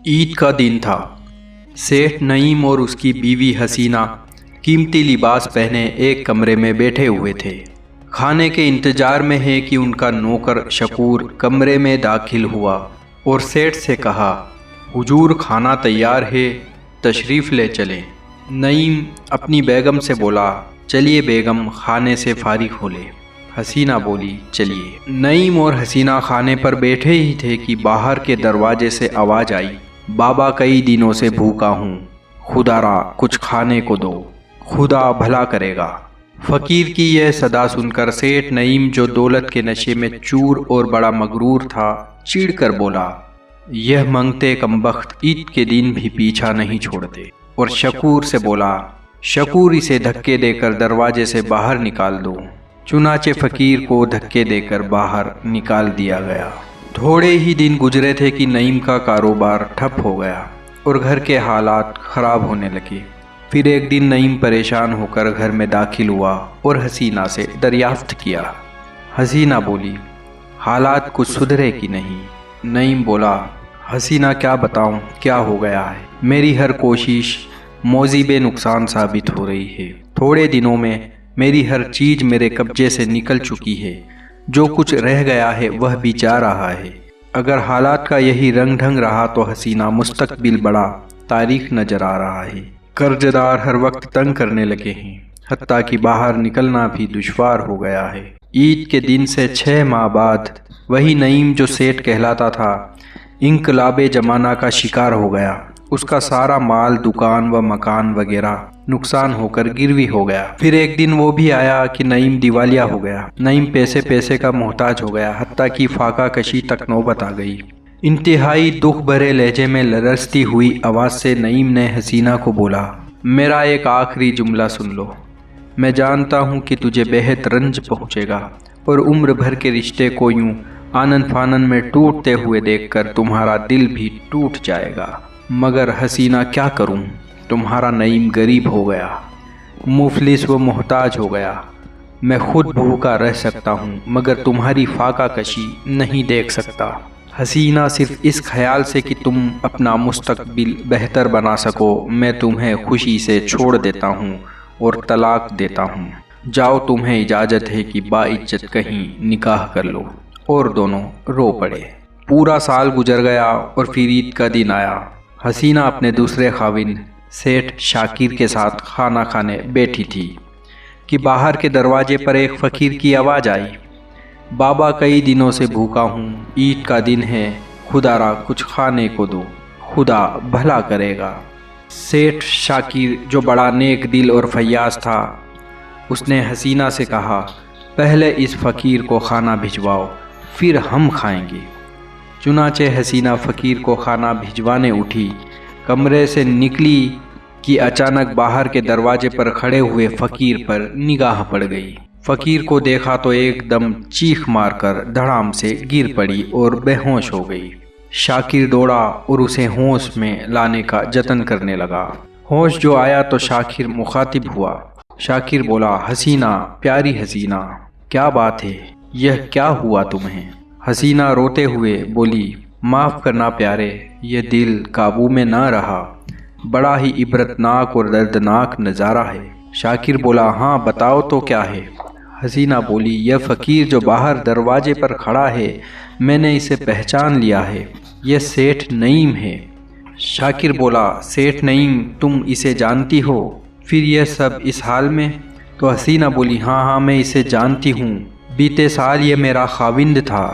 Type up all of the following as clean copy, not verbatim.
عید کا دن تھا۔ سیٹھ نعیم اور اس کی بیوی حسینہ قیمتی لباس پہنے ایک کمرے میں بیٹھے ہوئے تھے۔ کھانے کے انتظار میں ہے کہ ان کا نوکر شکور کمرے میں داخل ہوا اور سیٹھ سے کہا، حضور کھانا تیار ہے، تشریف لے چلیں۔ نعیم اپنی بیگم سے بولا، چلیے بیگم، کھانے سے فارغ ہو لے۔ حسینہ بولی، چلیے۔ نعیم اور حسینہ کھانے پر بیٹھے ہی تھے کہ باہر کے دروازے سے آواز آئی، بابا کئی دنوں سے بھوکا ہوں، خدا را کچھ کھانے کو دو، خدا بھلا کرے گا۔ فقیر کی یہ صدا سن کر سیٹھ نعیم، جو دولت کے نشے میں چور اور بڑا مغرور تھا، چڑ کر بولا، یہ منگتے کمبخت عید کے دن بھی پیچھا نہیں چھوڑتے، اور شکور سے بولا، شکور اسے دھکے دے کر دروازے سے باہر نکال دو۔ چنانچہ فقیر کو دھکے دے کر باہر نکال دیا گیا۔ تھوڑے ہی دن گزرے تھے کہ نعیم کا کاروبار ٹھپ ہو گیا اور گھر کے حالات خراب ہونے لگے۔ پھر ایک دن نعیم پریشان ہو کر گھر میں داخل ہوا اور حسینہ سے دریافت کیا۔ حسینہ بولی، حالات کچھ سدھرے کہ نہیں؟ نعیم بولا، حسینہ کیا بتاؤں کیا ہو گیا ہے، میری ہر کوشش موجب نقصان ثابت ہو رہی ہے۔ تھوڑے دنوں میں میری ہر چیز میرے قبضے سے نکل چکی ہے، جو کچھ رہ گیا ہے وہ بھی جا رہا ہے۔ اگر حالات کا یہی رنگ ڈھنگ رہا تو حسینہ مستقبل بڑا تاریخ نظر آ رہا ہے۔ قرض دار ہر وقت تنگ کرنے لگے ہیں، حتیٰ کہ باہر نکلنا بھی دشوار ہو گیا ہے۔ عید کے دن سے 6 ماہ بعد وہی نعیم جو سیٹھ کہلاتا تھا، انقلاب زمانہ کا شکار ہو گیا۔ اس کا سارا مال، دکان و مکان وغیرہ نقصان ہو کر گروی ہو گیا۔ پھر ایک دن وہ بھی آیا کہ نعیم دیوالیہ ہو گیا۔ نعیم پیسے کا محتاج ہو گیا، حتیٰ کہ فاقہ کشی تک نوبت آ گئی۔ انتہائی دکھ بھرے لہجے میں لرزتی ہوئی آواز سے نعیم نے حسینہ کو بولا، میرا ایک آخری جملہ سن لو، میں جانتا ہوں کہ تجھے بہت رنج پہنچے گا اور عمر بھر کے رشتے کو یوں آنن فانن میں ٹوٹتے ہوئے دیکھ کر تمہارا دل بھی ٹوٹ جائے گا، مگر حسینہ کیا کروں، تمہارا نعیم غریب ہو گیا، مفلس و محتاج ہو گیا۔ میں خود بھوکا رہ سکتا ہوں مگر تمہاری فاقہ کشی نہیں دیکھ سکتا۔ حسینہ، صرف اس خیال سے کہ تم اپنا مستقبل بہتر بنا سکو، میں تمہیں خوشی سے چھوڑ دیتا ہوں اور طلاق دیتا ہوں۔ جاؤ، تمہیں اجازت ہے کہ باعزت کہیں نکاح کر لو۔ اور دونوں رو پڑے۔ پورا سال گزر گیا اور پھر عید کا دن آیا۔ حسینہ اپنے دوسرے خاوند سیٹھ شاکر کے ساتھ کھانا کھانے بیٹھی تھی کہ باہر کے دروازے پر ایک فقیر کی آواز آئی، بابا کئی دنوں سے بھوکا ہوں، عید کا دن ہے، خدا را کچھ کھانے کو دو، خدا بھلا کرے گا۔ سیٹھ شاکر، جو بڑا نیک دل اور فیاض تھا، اس نے حسینہ سے کہا، پہلے اس فقیر کو کھانا بھجواؤ، پھر ہم کھائیں گے۔ چنانچہ حسینہ فقیر کو کھانا بھجوانے اٹھی۔ کمرے سے نکلی کہ اچانک باہر کے دروازے پر کھڑے ہوئے فقیر پر نگاہ پڑ گئی۔ فقیر کو دیکھا تو ایک دم چیخ مار کر دھڑام سے گر پڑی اور بے ہوش ہو گئی۔ شاکر دوڑا اور اسے ہوش میں لانے کا جتن کرنے لگا۔ ہوش جو آیا تو شاکر مخاطب ہوا۔ شاکر بولا، حسینہ، پیاری حسینہ، کیا بات ہے، یہ کیا ہوا تمہیں؟ حسینہ روتے ہوئے بولی، معاف کرنا پیارے، یہ دل قابو میں نہ رہا، بڑا ہی عبرتناک اور دردناک نظارہ ہے۔ شاکر بولا، ہاں بتاؤ تو کیا ہے؟ حسینہ بولی، یہ فقیر جو باہر دروازے پر کھڑا ہے، میں نے اسے پہچان لیا ہے، یہ سیٹھ نعیم ہے۔ شاکر بولا، سیٹھ نعیم، تم اسے جانتی ہو؟ پھر یہ سب اس حال میں؟ تو حسینہ بولی، ہاں میں اسے جانتی ہوں، بیتے سال یہ میرا خاوند تھا۔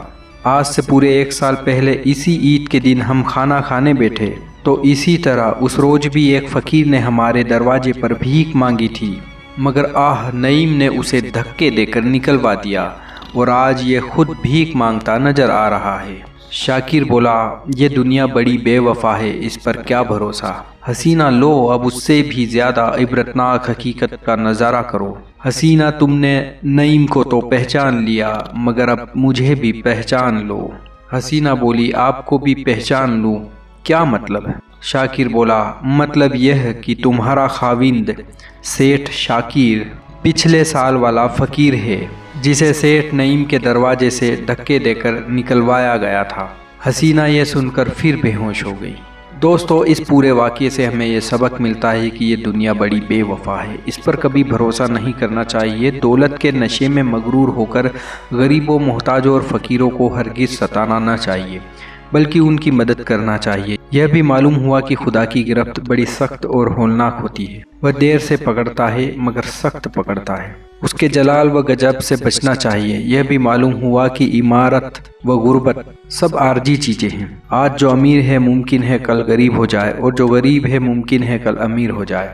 آج سے پورے 1 سال پہلے اسی عید کے دن ہم کھانا کھانے بیٹھے تو اسی طرح اس روز بھی ایک فقیر نے ہمارے دروازے پر بھیک مانگی تھی، مگر نعیم نے اسے دھکے دے کر نکلوا دیا اور آج یہ خود بھیک مانگتا نظر آ رہا ہے۔ شاکر بولا، یہ دنیا بڑی بے وفا ہے، اس پر کیا بھروسہ۔ حسینہ، لو اب اس سے بھی زیادہ عبرتناک حقیقت کا نظارہ کرو۔ حسینہ، تم نے نعیم کو تو پہچان لیا، مگر اب مجھے بھی پہچان لو۔ حسینہ بولی، آپ کو بھی پہچان لوں؟ کیا مطلب ہے؟ شاکر بولا، مطلب یہ ہے کہ تمہارا خاوند سیٹھ شاکر پچھلے سال والا فقیر ہے جسے سیٹھ نعیم کے دروازے سے دھکے دے کر نکلوایا گیا تھا۔ حسینہ یہ سن کر پھر بے ہوش ہو گئی۔ دوستو اس پورے واقعے سے ہمیں یہ سبق ملتا ہے کہ یہ دنیا بڑی بے وفا ہے، اس پر کبھی بھروسہ نہیں کرنا چاہیے۔ دولت کے نشے میں مغرور ہو کر غریبوں، محتاجوں اور فقیروں کو ہرگز ستانا نہ چاہیے، بلکہ ان کی مدد کرنا چاہیے۔ یہ بھی معلوم ہوا کہ خدا کی گرفت بڑی سخت اور ہولناک ہوتی ہے، وہ دیر سے پکڑتا ہے مگر سخت پکڑتا ہے۔ اس کے جلال و غضب سے بچنا چاہیے۔ یہ بھی معلوم ہوا کہ عمارت و غربت سب عارضی چیزیں ہیں۔ آج جو امیر ہے ممکن ہے کل غریب ہو جائے، اور جو غریب ہے ممکن ہے کل امیر ہو جائے۔